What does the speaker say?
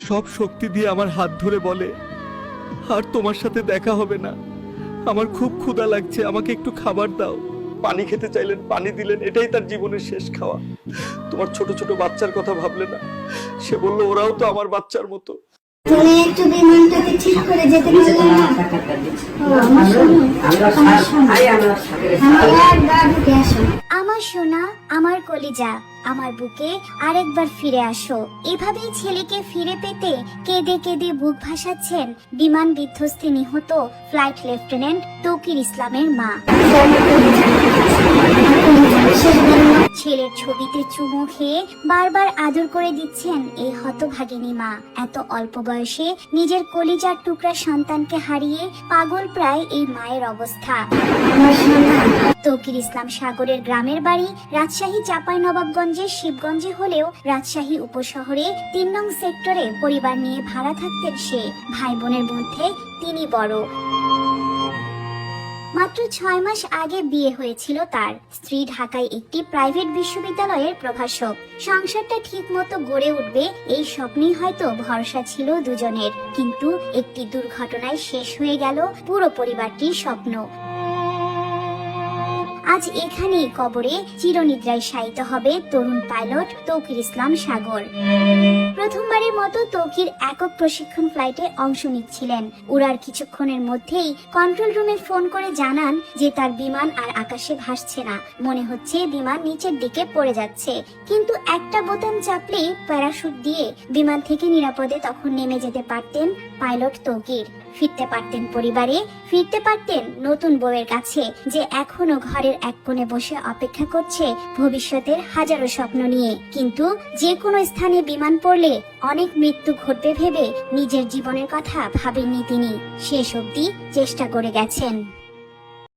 সব শক্তি দিয়ে আমার হাত ধরে বলে, আর তোমার সাথে দেখা হবে না, আমার খুব ক্ষুধা লাগছে, আমাকে একটু খাবার দাও। পানি খেতে চাইলেন, পানি দিলেন, এটাই তার জীবনের শেষ খাওয়া। তোমার ছোট ছোট বাচ্চার কথা ভাবলে না? সে বলল, ওরাও তো আমার বাচ্চার মতো। তুমি একটু বিমানটাকে ঠিক করে যেতে পারলে না? আমার সোনা, আমার কলিজা, আমার বুকে আরেকবার ফিরে আসো। এভাবেই ছেলেকে ফিরে পেতে কেঁদে কেঁদে বুক ভাসাচ্ছেন বিমান বিধ্বস্তে নিহত ফ্লাইট লেফটেন্যান্ট তৌকির ইসলামের মা। ছেলের ছবিতে চুমু খেয়ে বারবার আদর করে দিচ্ছেন এই হতভাগিনী মা। এত অল্প বয়সে নিজের কলিজার টুকরা সন্তানকে হারিয়ে পাগল প্রায় এই মায়ের অবস্থা। তৌকির ইসলাম সাগরের গ্রামের বাড়ি রাজশাহী চাঁপাইনবাবগঞ্জের শিবগঞ্জে হলেও রাজশাহী উপশহরে ৩ নং সেক্টরে পরিবার নিয়ে ভাড়া থাকতেন সে। ভাই বোনের মধ্যে তিনি বড়। মাত্র ৬ মাস আগে বিয়ে হয়েছিল তার। স্ত্রী ঢাকায় একটি প্রাইভেট বিশ্ববিদ্যালয়ের প্রভাষক। সংসারটা ঠিক মতো গড়ে উঠবে এই স্বপ্নই হয়তো ভরসা ছিল দুজনের, কিন্তু একটি দুর্ঘটনায় শেষ হয়ে গেল পুরো পরিবারটির স্বপ্ন। আজ এখানেই কবরে চিরনিদ্রায় শায়িত হবে তরুণ পাইলট তৌকির ইসলাম সাগর। প্রথমবারের মতো তৌকির একক প্রশিক্ষণ ফ্লাইটে অংশ নিচ্ছিলেন। উড়ার কিছুক্ষণের মধ্যেই কন্ট্রোল রুমে ফোন করে জানান যে তার বিমান আর আকাশে ভাসছে না, মনে হচ্ছে বিমান নিচের দিকে পড়ে যাচ্ছে। কিন্তু একটা বোতাম চাপলেই প্যারাশুট দিয়ে বিমান থেকে নিরাপদে তখন নেমে যেতে পারতেন পাইলট তৌকির। ফিরতে পারতেন পরিবারে, ফিরতে পারতেন নতুন বউয়ের কাছে, যে এখনো ঘরের এক কোণে বসে অপেক্ষা করছে ভবিষ্যতের হাজারো স্বপ্ন নিয়ে। কিন্তু যে কোনো স্থানে বিমান পড়লে অনেক মৃত্যু ঘটবে ভেবে নিজের জীবনের কথা ভাবেননি তিনি। শেষ অবধি চেষ্টা করে গেছেন।